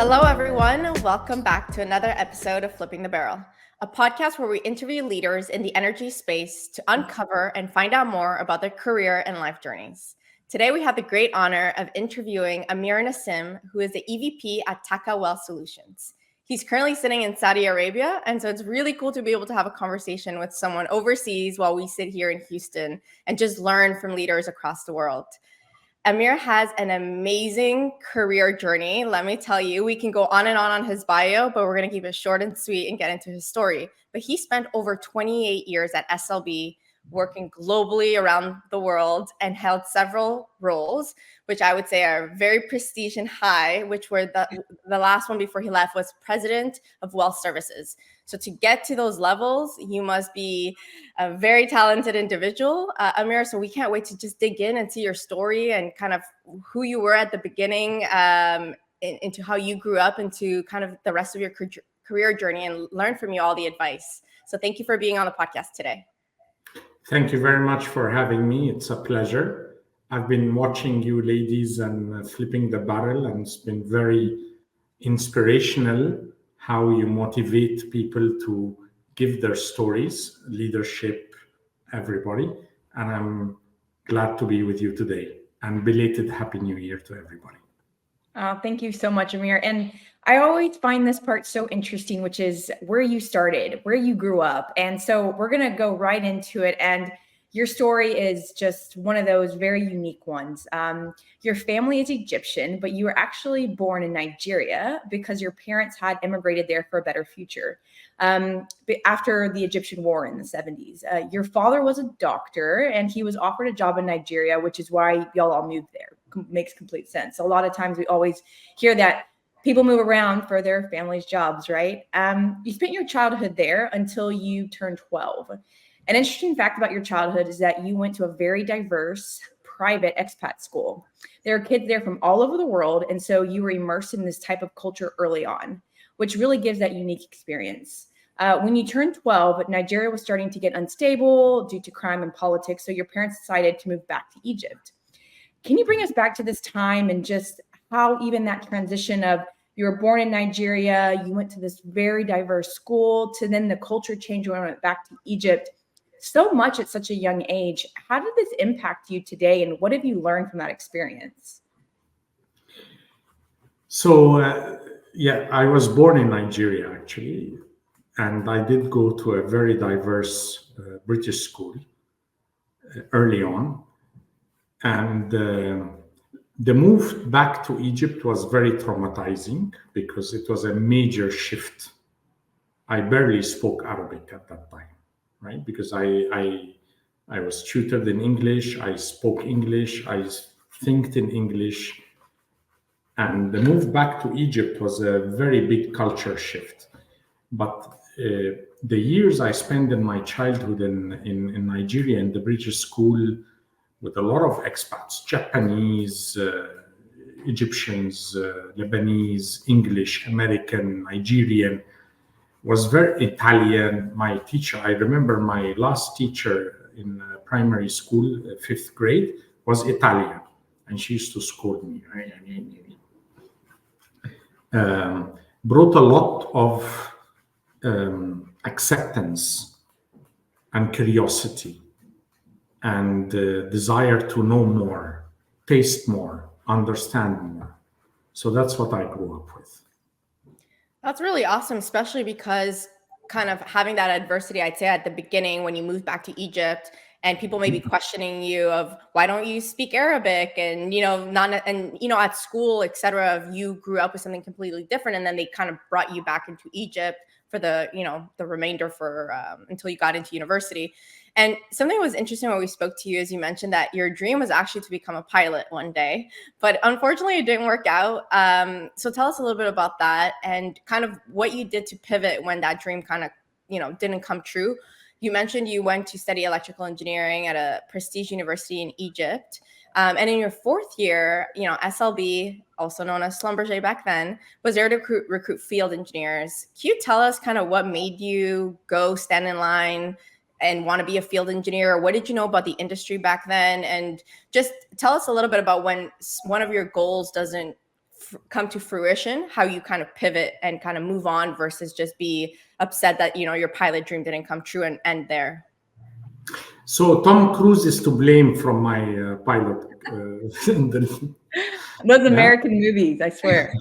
Hello, everyone. Welcome back to another episode of Flipping the Barrel, a podcast where we interview leaders in the energy space to uncover and find out more about their career and life journeys. Today, we have the great honor of interviewing Amir Nessim, who is the EVP at TAQA Well Solutions. He's currently sitting in Saudi Arabia, and so it's really cool to be able to have a conversation with someone overseas while we sit here in Houston and just learn from leaders across the world. Amir has an amazing career journey. Let me tell you, we can go on and on his bio, but we're going to keep it short and sweet and get into his story. But he spent over 28 years at SLB, working globally around the world and held several roles, which I would say are very prestige and high, which were the last one before he left was president of Wealth Services. So to get to those levels, you must be a very talented individual, Amir. So we can't wait to just dig in and see your story and kind of who you were at the beginning, into how you grew up, into kind of the rest of your career journey, and learn from you all the advice. So thank you for being on the podcast today. Thank you very much for having me. It's a pleasure. I've been watching you ladies and flipping the barrel, and it's been very inspirational how you motivate people to give their stories, leadership, everybody. And I'm glad to be with you today. And belated Happy New Year to everybody. Thank you so much, Amir. And I always find this part so interesting, which is where you started, where you grew up. And so we're going to go right into it. And your story is just one of those very unique ones. Your family is Egyptian, but you were actually born in Nigeria because your parents had immigrated there for a better future. After the Egyptian war in the 70s, your father was a doctor and he was offered a job in Nigeria, which is why y'all all moved there. Makes complete sense. A lot of times we always hear that people move around for their family's jobs, right? You spent your childhood there until you turned 12. An interesting fact about your childhood is that you went to a very diverse private expat school. There are kids there from all over the world, and so you were immersed in this type of culture early on, which really gives that unique experience. When you turned 12, Nigeria was starting to get unstable due to crime and politics, so your parents decided to move back to Egypt. Can you bring us back to this time and just how even that transition of you were born in Nigeria, you went to this very diverse school, to then the culture change when you went back to Egypt so much at such a young age. How did this impact you today, and what have you learned from that experience? So, I was born in Nigeria, actually, and I did go to a very diverse British school early on. And the move back to Egypt was very traumatizing because it was a major shift. I barely spoke Arabic at that time, right? Because I was tutored in English, I spoke English, I think in English. And the move back to Egypt was a very big culture shift. But the years I spent in my childhood in Nigeria in the British school, with a lot of expats, Japanese, Egyptians, Lebanese, English, American, Nigerian, was very Italian. My teacher, I remember my last teacher in primary school, fifth grade, was Italian. And she used to scold me. Brought a lot of acceptance and curiosity and desire to know more, taste more, understand more. So that's what I grew up with. That's really awesome, especially because kind of having that adversity, I'd say at the beginning when you moved back to Egypt, and people may be questioning you of why don't you speak Arabic, and at school, etc. You grew up with something completely different, and then they kind of brought you back into Egypt for the remainder for until you got into university. And something that was interesting when we spoke to you is you mentioned that your dream was actually to become a pilot one day, but unfortunately it didn't work out. So tell us a little bit about that and kind of what you did to pivot when that dream kind of, didn't come true. You mentioned you went to study electrical engineering at a prestige university in Egypt. And in your fourth year, SLB, also known as Schlumberger back then, was there to recruit field engineers. Can you tell us kind of what made you go stand in line and want to be a field engineer? What did you know about the industry back then? And just tell us a little bit about when one of your goals doesn't come to fruition, how you kind of pivot and kind of move on versus just be upset that, your pilot dream didn't come true and end there. So Tom Cruise is to blame from my pilot. Those American movies, I swear.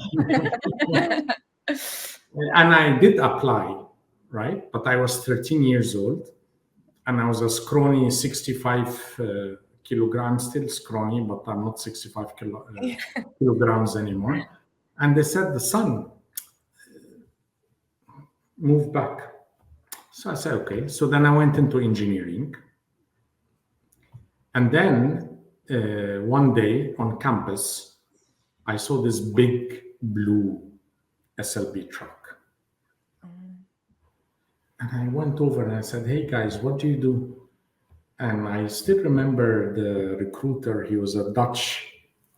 And I did apply, right? But I was 13 years old, and I was a scrawny 65 kilograms, still scrawny, but I'm not 65 kilograms anymore. And they said, the son, move back. So I said, okay. So then I went into engineering. And then one day on campus, I saw this big blue SLB truck. And I went over and I said, hey guys, what do you do? And I still remember the recruiter. He was a Dutch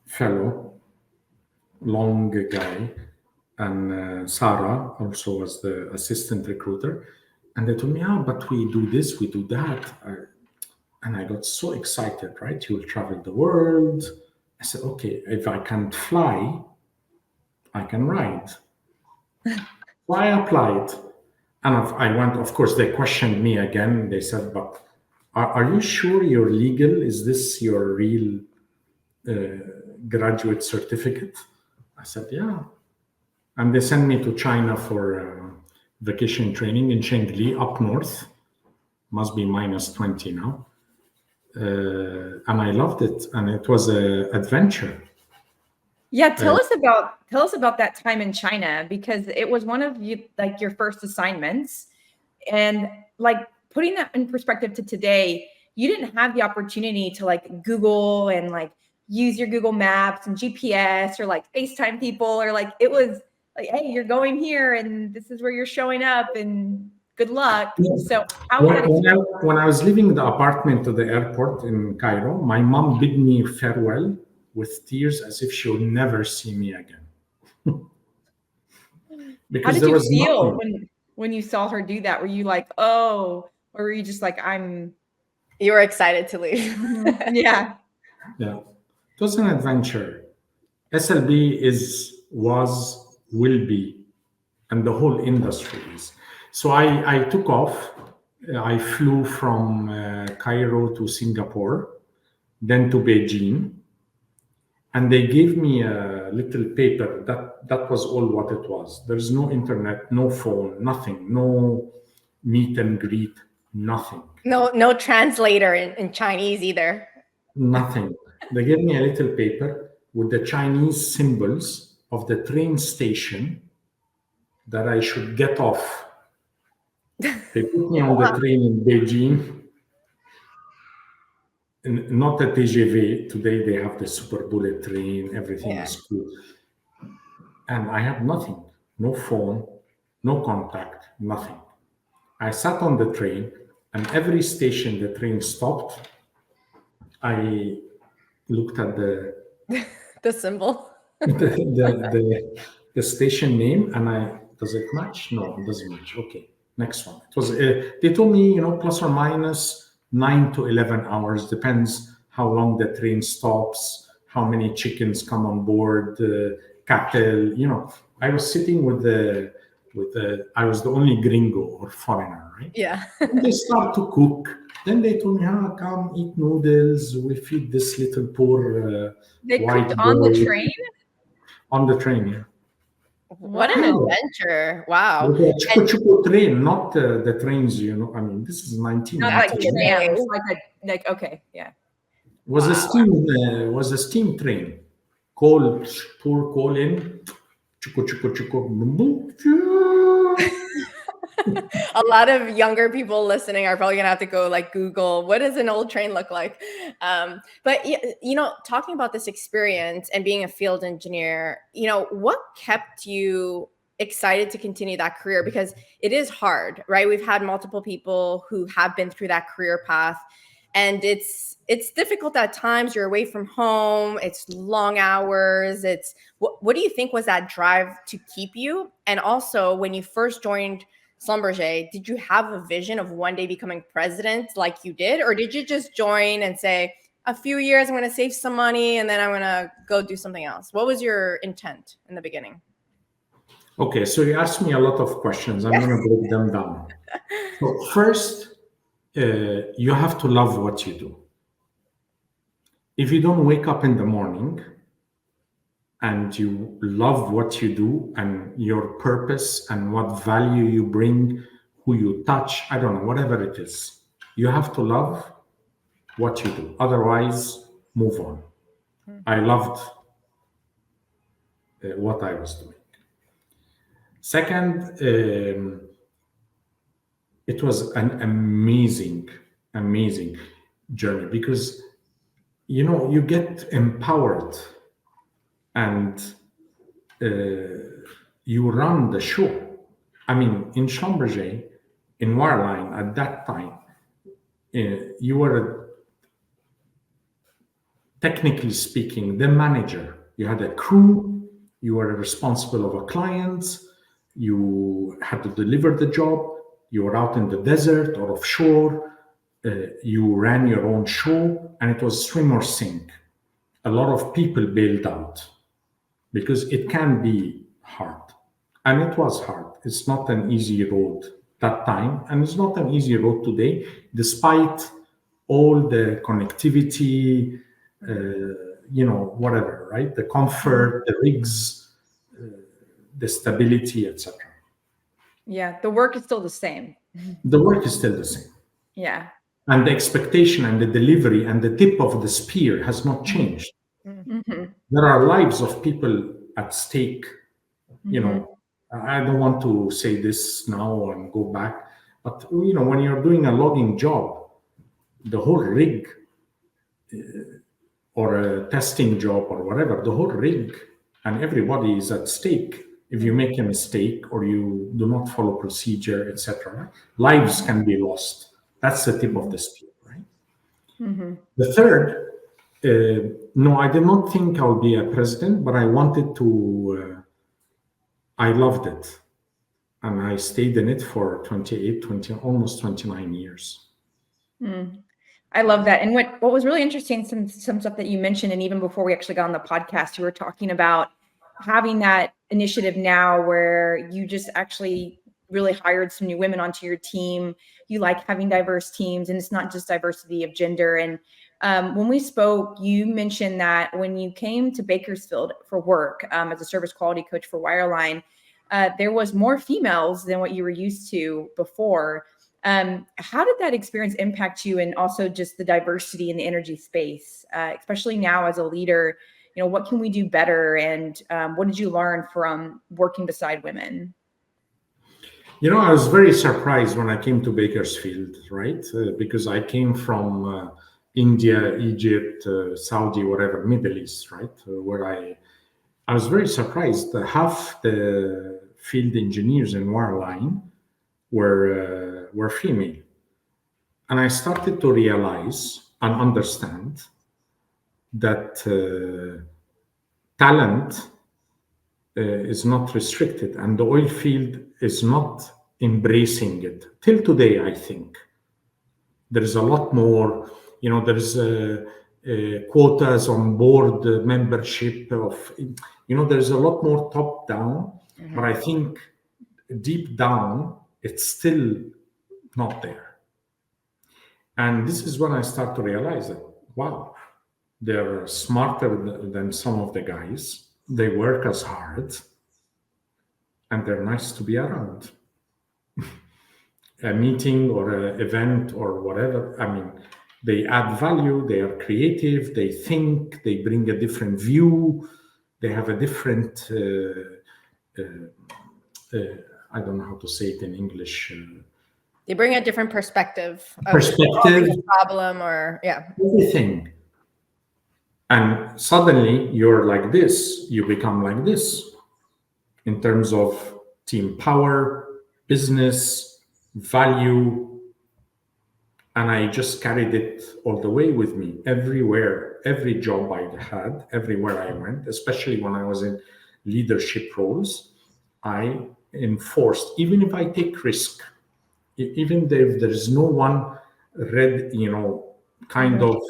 fellow, long guy. And Sarah also was the assistant recruiter. And they told me, but we do this, we do that. And I got so excited, right? You will travel the world. I said, okay, if I can't fly, I can ride. So I applied. And I went, of course, they questioned me again. They said, but are you sure you're legal? Is this your real graduate certificate? I said, yeah. And they sent me to China for vacation training in Chengli, up north. Must be minus 20 now. And I loved it. And it was an adventure. Yeah, tell us about that time in China, because it was one of your first assignments, and putting that in perspective to today, you didn't have the opportunity to Google and use your Google Maps and GPS or FaceTime people, or it was hey, you're going here and this is where you're showing up and good luck. So when I was leaving the apartment to the airport in Cairo, my mom bid me farewell with tears as if she would never see me again. Because how did you feel when you saw her do that? Were you oh, or were you just you were excited to leave? Yeah. Yeah. It was an adventure. SLB will be, and the whole industry is. So I took off. I flew from Cairo to Singapore, then to Beijing. And they gave me a little paper. That was all what it was. There's no internet, no phone, nothing, no meet and greet, nothing. No translator in Chinese either. Nothing. They gave me a little paper with the Chinese symbols of the train station that I should get off. They put me on the train in Beijing. Not a TGV. Today they have the super bullet train, everything is cool. And I had nothing, no phone, no contact, nothing. I sat on the train, and every station the train stopped, I looked at the symbol, the station name, and does it match? No, it doesn't match. Okay, next one. It was they told me, plus or minus 9 to 11 hours, depends how long the train stops, how many chickens come on board, cattle. I was sitting I was the only gringo or foreigner, right? Yeah. They start to cook. Then they told me, come eat noodles. We feed this little poor they white cooked boy. On the train? On the train, yeah. What an adventure. Wow. With the Chuco train, not the trains, I mean, this is 1990. Not okay, yeah. Was a steam train. Pour coal in. Chuco, boom, boom. A lot of younger people listening are probably gonna have to go Google what does an old train look like. But talking about this experience and being a field engineer, what kept you excited to continue that career? Because it is hard, right? We've had multiple people who have been through that career path, and it's difficult at times. You're away from home. It's long hours. What do you think was that drive to keep you? And also, when you first joined Schlumberger, did you have a vision of one day becoming president like you did? Or did you just join and say, a few years, I'm going to save some money and then I'm going to go do something else? What was your intent in the beginning? Okay, so you asked me a lot of questions. I'm going to break them down. So first, you have to love what you do. If you don't wake up in the morning and you love what you do and your purpose and what value you bring, who you touch, I don't know, whatever it is, you have to love what you do. Otherwise, move on. I loved what I was doing. Second, it was an amazing journey because you get empowered and you run the show. I mean, in Schlumberger, in wireline at that time, you were, technically speaking, the manager. You had a crew, you were responsible of a client, you had to deliver the job, you were out in the desert or offshore, you ran your own show, and it was swim or sink. A lot of people bailed out because it can be hard. And it was hard. It's not an easy road that time, and it's not an easy road today, despite all the connectivity, whatever, right? The comfort, the rigs, the stability, etc. Yeah, the work is still the same. The work is still the same. Yeah. And the expectation and the delivery and the tip of the spear has not changed. Mm-hmm. There are lives of people at stake. I don't want to say this now and go back, but when you're doing a logging job, the whole rig or a testing job or whatever, the whole rig and everybody is at stake. If you make a mistake or you do not follow procedure, etc., lives can be lost. That's the tip of the spear, right? Mm-hmm. The third, no, I did not think I'll be a president, but I wanted to, I loved it. And I stayed in it for almost 29 years. Mm. I love that. And what was really interesting, some stuff that you mentioned, and even before we actually got on the podcast, you were talking about having that initiative now where you just actually really hired some new women onto your team. You like having diverse teams, and it's not just diversity of gender. And when we spoke, you mentioned that when you came to Bakersfield for work as a service quality coach for wireline, there was more females than what you were used to before. How did that experience impact you, and also just the diversity in the energy space, especially now as a leader? What can we do better? And what did you learn from working beside women? I was very surprised when I came to Bakersfield, right? Because I came from India, Egypt, Saudi, whatever, Middle East, right? Where I was very surprised that half the field engineers in wireline were female. And I started to realize and understand that talent is not restricted, and the oil field is not embracing it. Till today, I think. There is a lot more, there's quotas on board membership of, there's a lot more top down, but I think deep down, it's still not there. And this is when I start to realize that, wow, they're smarter than some of the guys. They work as hard, and they're nice to be around. A meeting or an event or whatever, I mean, they add value, they are creative, they think, they bring a different view, they have a different, I don't know how to say it in English. They bring a different perspective. Perspective. Of problem or, yeah. Everything. And suddenly you're like this, you become like this in terms of team power, business, value. And I just carried it all the way with me everywhere, every job I had, everywhere I went, especially when I was in leadership roles, I enforced, even if I take risk, even if there is no one kind of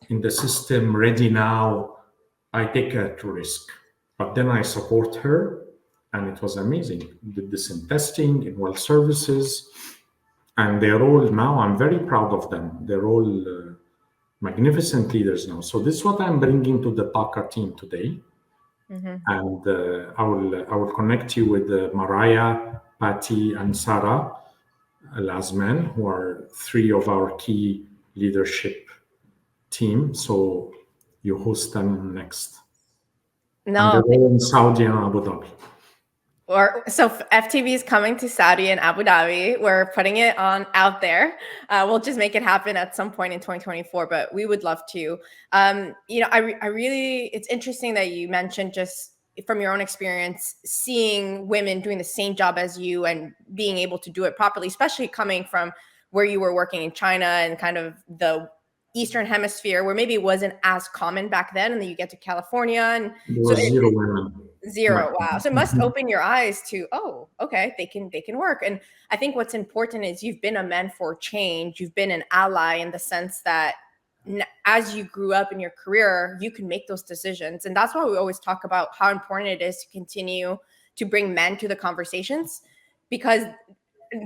in the system, ready now. I take her to risk. But then I support her, and it was amazing. Did this in testing, in well services, and they're all now, I'm very proud of them. They're all magnificent leaders now. So this is what I'm bringing to the TAQA team today. And I will connect you with Mariah, Patty, and Sarah Lasman, who are three of our key leadership team. So you host them next. And they're all in Saudi and Abu Dhabi. So FTV is coming to Saudi and Abu Dhabi. We're putting it on out there. We'll just make it happen at some point in 2024, but we would love to. I really, it's interesting that you mentioned, just from your own experience, seeing women doing the same job as you and being able to do it properly, especially coming from where you were working in China and kind of the Eastern Hemisphere, where maybe it wasn't as common back then, and then you get to California and there was zero women. Zero. Wow. So it must open your eyes to, oh, okay, they can work. And I think what's important is you've been a man for change. You've been an ally in the sense that as you grew up in your career, you can make those decisions. And that's why we always talk about how important it is to continue to bring men to the conversations, because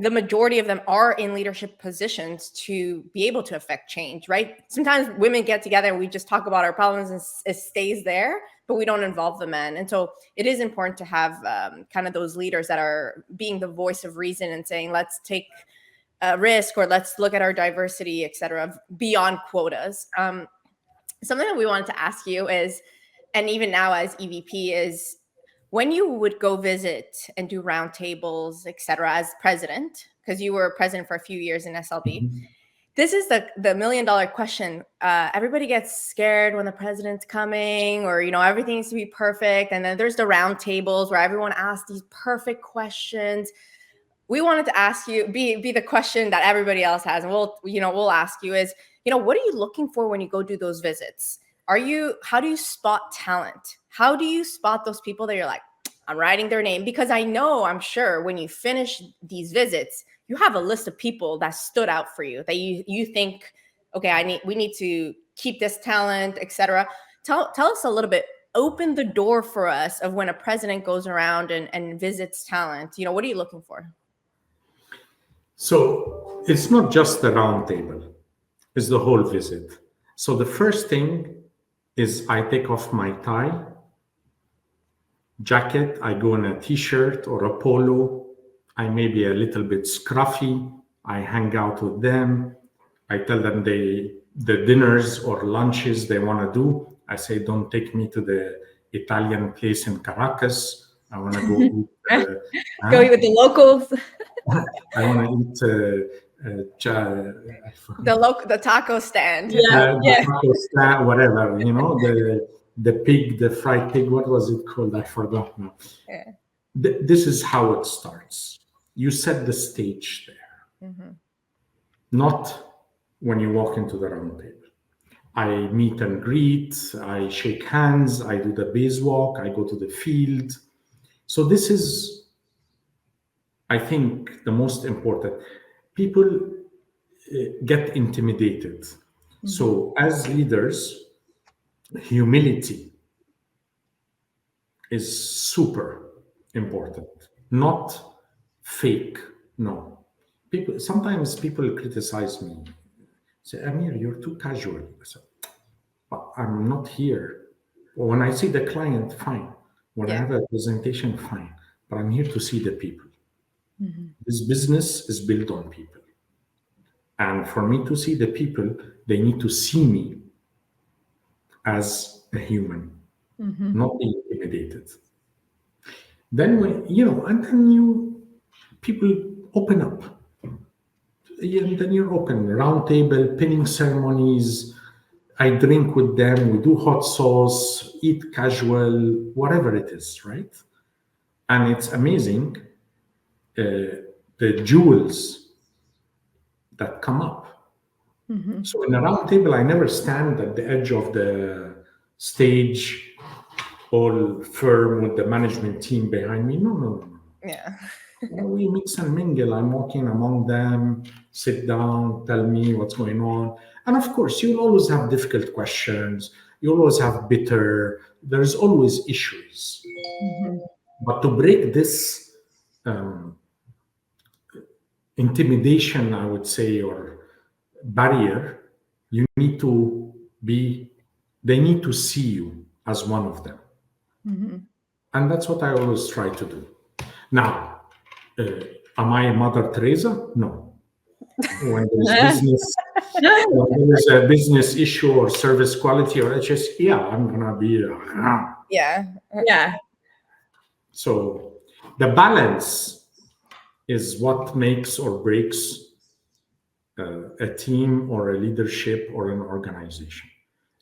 the majority of them are in leadership positions to be able to affect change, right? Sometimes women get together and we just talk about our problems and it stays there, but we don't involve the men. And so it is important to have kind of those leaders that are being the voice of reason and saying, let's take a risk, or let's look at our diversity, et cetera, beyond quotas. Something that we wanted to ask you is, and even now as EVP, is when you would go visit and do roundtables, et cetera, as president, because you were president for a few years in SLB, this is the $1 million question. Everybody gets scared when the president's coming, or, everything needs to be perfect. And then there's the roundtables where everyone asks these perfect questions. We wanted to ask you, be the question that everybody else has. And we'll ask you is, what are you looking for when you go do those visits? How do you spot talent? How do you spot those people that you're like, I'm writing their name? Because I'm sure when you finish these visits, you have a list of people that stood out for you, that you think, okay, we need to keep this talent, et cetera. Tell us a little bit, open the door for us of when a president goes around and visits talent. What are you looking for? So it's not just the round table, it's the whole visit. So the first thing is I take off my tie, jacket, I go in a t-shirt or a polo. I may be a little bit scruffy. I hang out with them. I tell them the dinners or lunches they want to do. I say, don't take me to the Italian place in Caracas. I want to go eat. Go eat with the locals. I want to eat the taco stand. The taco stand, whatever, the pig, the fried pig. What was it called? I forgot now. Yeah. This is how it starts. You set the stage there, not when you walk into the round table. I meet and greet, I shake hands, I do the base walk, I go to the field. So this is, I think, the most important. People get intimidated. So as leaders, humility is super important, not fake. No. Sometimes people criticize me. Say, Amir, you're too casual. I say, but I'm not here. When I see the client, fine. When I have a presentation, fine. But I'm here to see the people. This business is built on people. And for me to see the people, they need to see me as a human, not be intimidated. Then people open up. And then you're open. Round table, pinning ceremonies. I drink with them. We do hot sauce, eat casual, whatever it is, right? And it's amazing, the jewels that come up. So in a round table, I never stand at the edge of the stage, all firm with the management team behind me. No. Yeah. We mix and mingle. I'm walking among them, sit down, tell me what's going on. And of course, you'll always have difficult questions. You'll always have bitter. There's always issues. Mhm. But to break this um, intimidation, I would say, or barrier, you need to be, they need to see you as one of them. Mhm. And that's what I always try to do. Now, uh, am I Mother Teresa? No. When there's business, when there's a business issue or service quality or HS, yeah, I'm gonna be. Yeah. Yeah. So the balance is what makes or breaks a team or a leadership or an organization.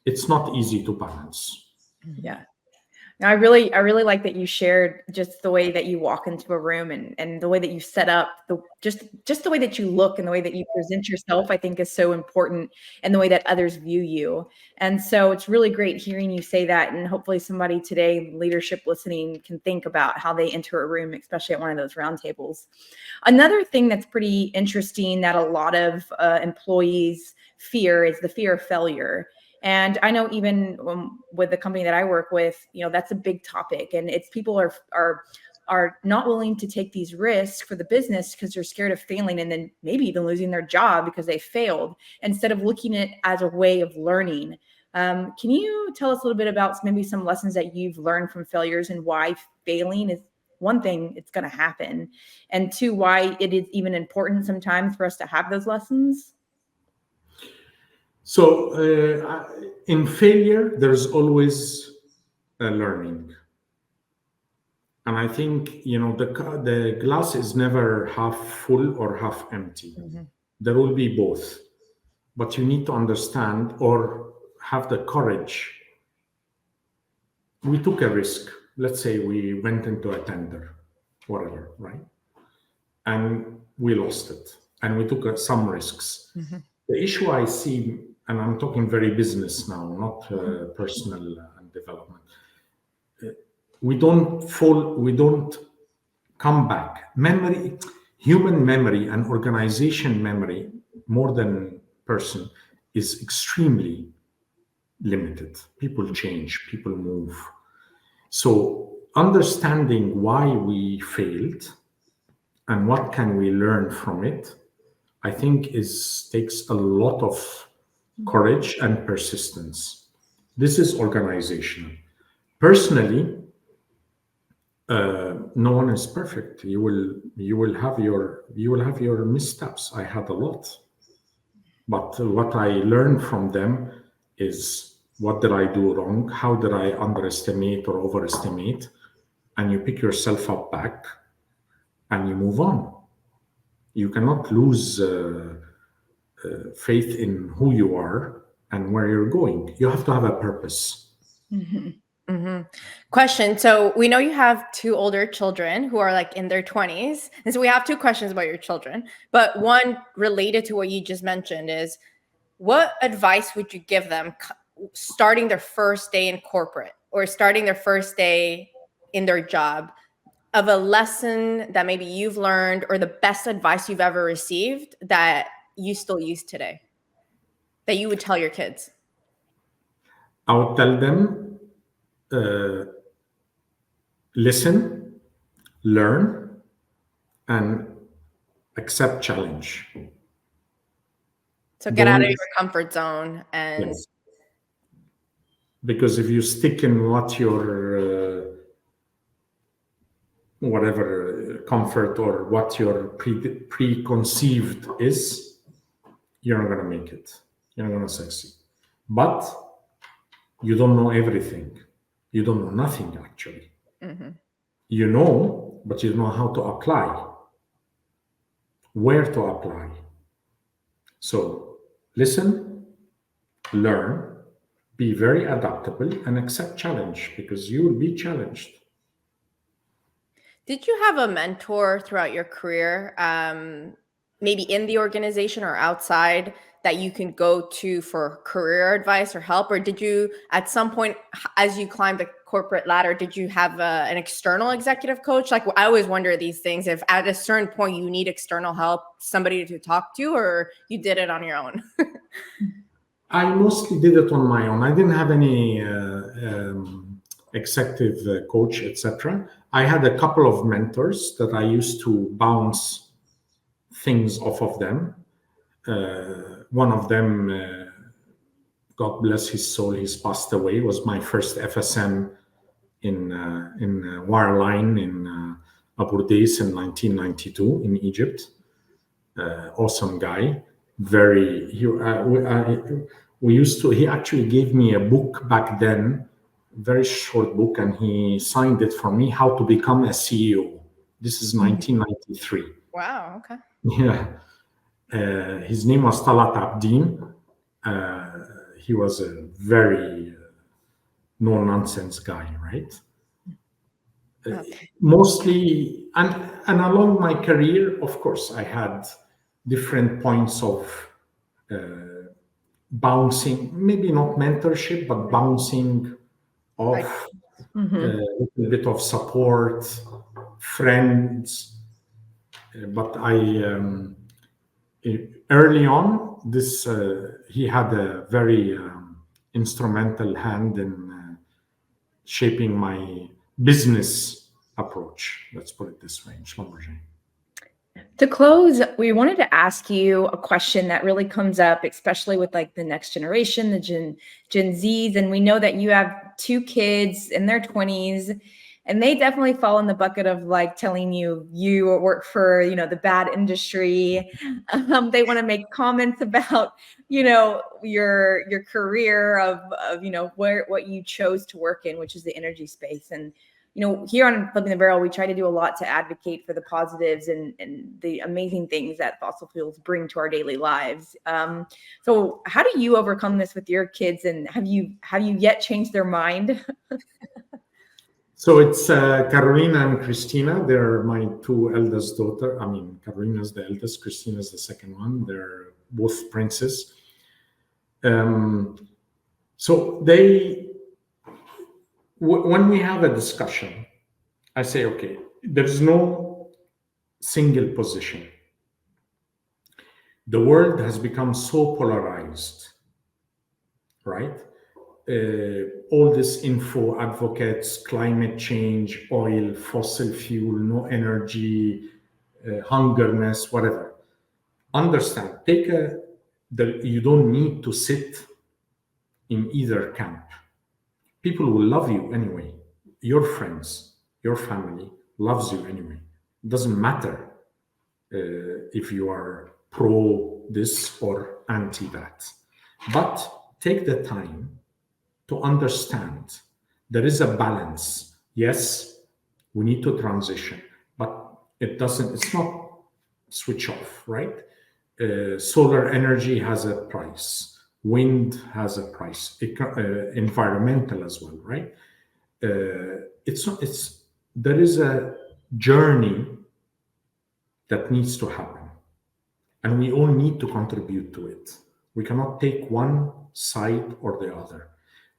It's not easy to balance. Yeah. Now, I really like that you shared just the way that you walk into a room and the way that you set up just the way that you look and the way that you present yourself, I think is so important, and the way that others view you. And so it's really great hearing you say that. And hopefully somebody today, leadership listening, can think about how they enter a room, especially at one of those roundtables. Another thing that's pretty interesting that a lot of employees fear is the fear of failure. And I know even with the company that I work with, that's a big topic, and it's people are not willing to take these risks for the business because they're scared of failing and then maybe even losing their job because they failed, instead of looking at it as a way of learning. Can you tell us a little bit about maybe some lessons that you've learned from failures, and why failing is one thing, it's going to happen, and two, why it is even important sometimes for us to have those lessons? So in failure, there's always a learning. And I think, the glass is never half full or half empty. Mhm. There will be both. But you need to understand or have the courage. We took a risk. Let's say we went into a tender, whatever, right? And we lost it. And we took some risks. Mhm. The issue I see, and I'm talking very business now, not personal and development. We don't come back. Memory, human memory and organization memory, more than person, is extremely limited. People change, people move. So understanding why we failed and what can we learn from it, I think takes a lot of courage and persistence. This is organizational. Personally, no one is perfect. You will have your missteps. I had a lot, but what I learned from them is, what did I do wrong? How did I underestimate or overestimate? And you pick yourself up back and you move on. You cannot lose faith in who you are and where you're going. You have to have a purpose. Mhm. Mhm. Question. So we know you have two older children who are like in their 20s. And so we have two questions about your children. But one related to what you just mentioned is, what advice would you give them starting their first day in corporate or starting their first day in their job, of a lesson that maybe you've learned or the best advice you've ever received that you still use today that you would tell your kids? I would tell them, listen, learn, and accept challenge. So get out of Don't, your comfort zone and yes. Because if you stick in what your whatever comfort or what your preconceived is, you're not going to make it. You're not going to succeed. But you don't know everything. You don't know nothing, actually. Mhm. You know, but you don't know how to apply, where to apply. So listen, learn, be very adaptable, and accept challenge, because you will be challenged. Did you have a mentor throughout your career, maybe in the organization or outside, that you can go to for career advice or help? Or did you, at some point, as you climbed the corporate ladder, did you have an external executive coach? Like, I always wonder these things, if at a certain point you need external help, somebody to talk to, or you did it on your own. I mostly did it on my own. I didn't have any executive coach, etc. I had a couple of mentors that I used to bounce things off of them. One of them, God bless his soul, he's passed away, was my first FSM in wireline in Abu Dhabi in 1992 in Egypt. Awesome guy. Very. He actually gave me a book back then, very short book, and he signed it for me, How to Become a CEO. This is 1993. Wow. Okay. Yeah. His name was Talat Abdin. He was a very no-nonsense guy, right? Okay. Mostly, and along my career, of course, I had different points of bouncing, maybe not mentorship, but bouncing off, a little bit of support, friends. But early on, he had a very instrumental hand in shaping my business approach. Let's put it this way, in Schlumberger. To close, we wanted to ask you a question that really comes up, especially with like the next generation, the Gen Zs. And we know that you have 2 kids in their 20s, and they definitely fall in the bucket of like telling you work for, the bad industry. They want to make comments about, your career of what you chose to work in, which is the energy space. And here on Flipping the Barrel, we try to do a lot to advocate for the positives and the amazing things that fossil fuels bring to our daily lives. So how do you overcome this with your kids, and have you yet changed their mind? So it's Carolina and Christina. They're my 2 eldest daughter. I mean, Carolina's the eldest, Christina's the second one. They're both princes. So when we have a discussion, I say, okay, there's no single position. The world has become so polarized, right? All this info advocates, climate change, oil, fossil fuel, no energy, hungerness, whatever. Understand, you don't need to sit in either camp. People will love you anyway. Your friends, your family loves you anyway. It doesn't matter if you are pro this or anti that. But take the time to understand there is a balance. Yes, we need to transition, but it's not switch off, right? Solar energy has a price. Wind has a price. Environmental as well, right? There is a journey that needs to happen, and we all need to contribute to it. We cannot take one side or the other.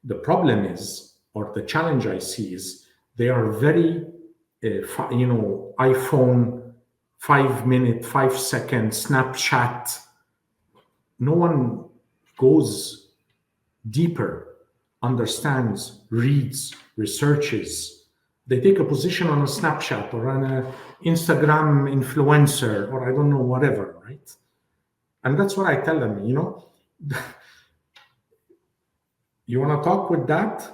The problem is, or the challenge I see is, they are very, iPhone, 5-minute, 5-second Snapchat. No one goes deeper, understands, reads, researches. They take a position on a Snapchat or on an Instagram influencer, or I don't know, whatever, right? And that's what I tell them, you want to talk with that?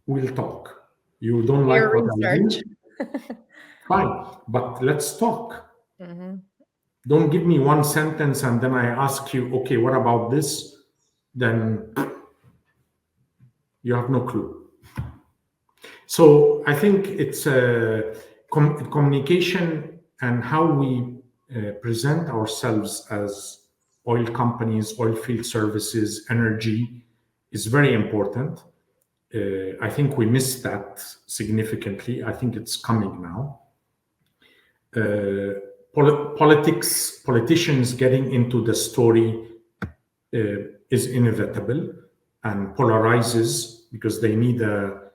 We'll talk. You don't like Your what I research. do? Fine, but let's talk. Mm-hmm. Don't give me one sentence and then I ask you, okay, what about this? Then you have no clue. So I think it's communication and how we present ourselves as oil companies, oil field services, energy is very important. I think we missed that significantly. I think it's coming now. Politicians getting into the story is inevitable and polarizes because they need a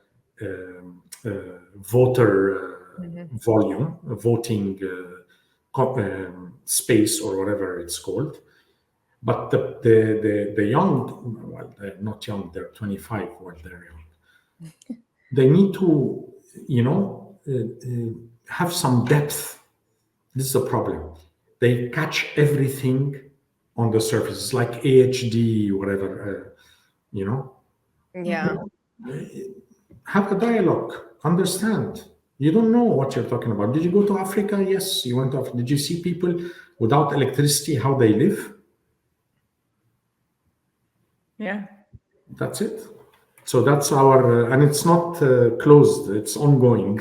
voter volume, voting space, or whatever it's called. But the young, well, they're not young, they're 25, well, they're young. They need to, have some depth. This is the problem. They catch everything on the surface. It's like AHD, whatever, Yeah. Have a dialogue, understand. You don't know what you're talking about. Did you go to Africa? Yes, you went to Africa. Did you see people without electricity, how they live? Yeah. That's it. So that's our, and it's not closed, it's ongoing.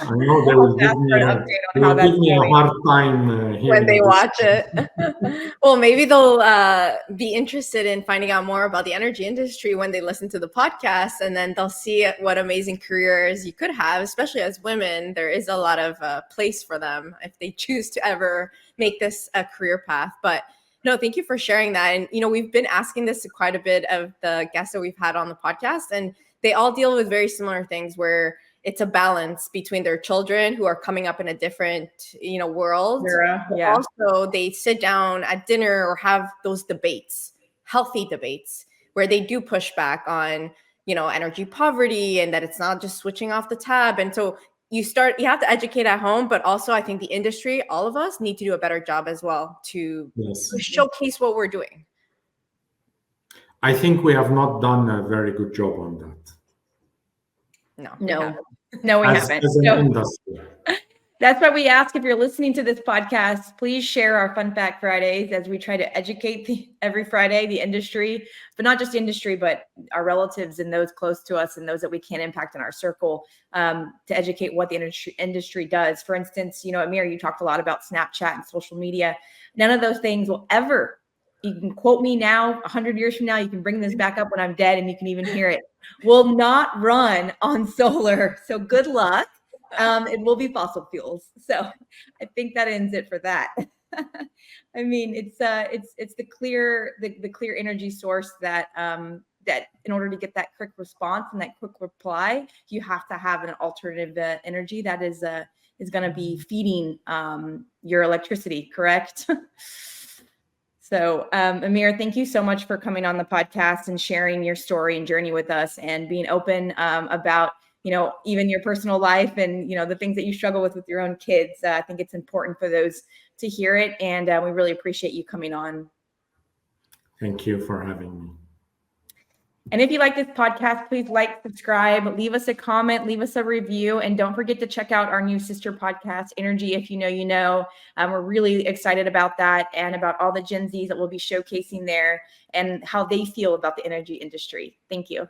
I know they will give me a hard time when they watch it. Well, maybe they'll be interested in finding out more about the energy industry when they listen to the podcast, and then they'll see what amazing careers you could have, especially as women. There is a lot of place for them if they choose to ever make this a career path. But no, thank you for sharing that. And, we've been asking this to quite a bit of the guests that we've had on the podcast, and they all deal with very similar things where it's a balance between their children who are coming up in a different, world. Yeah. Also, they sit down at dinner or have those debates, healthy debates, where they do push back on, energy poverty and that it's not just switching off the tab. And so you have to educate at home, but also I think the industry, all of us need to do a better job as well to showcase what we're doing. I think we have not done a very good job on that. No, we haven't. As an industry. That's why we ask, if you're listening to this podcast, please share our Fun Fact Fridays as we try to educate every Friday the industry, but not just industry, but our relatives and those close to us and those that we can impact in our circle, to educate what the industry does. For instance, Amir, you talked a lot about Snapchat and social media. None of those things will ever, you can quote me now, 100 years from now, you can bring this back up when I'm dead and you can even hear it, will not run on solar. So good luck. It will be fossil fuels. So I think that ends it for that. I mean, it's the clear energy source that in order to get that quick response and that quick reply, you have to have an alternative energy that is going to be feeding your electricity, correct? So, Amir, thank you so much for coming on the podcast and sharing your story and journey with us and being open about, even your personal life and, the things that you struggle with your own kids. I think it's important for those to hear it. And we really appreciate you coming on. Thank you for having me. And if you like this podcast, please like, subscribe, leave us a comment, leave us a review, and don't forget to check out our new sister podcast, Energy If You Know, You Know. We're really excited about that and about all the Gen Zs that we'll be showcasing there and how they feel about the energy industry. Thank you.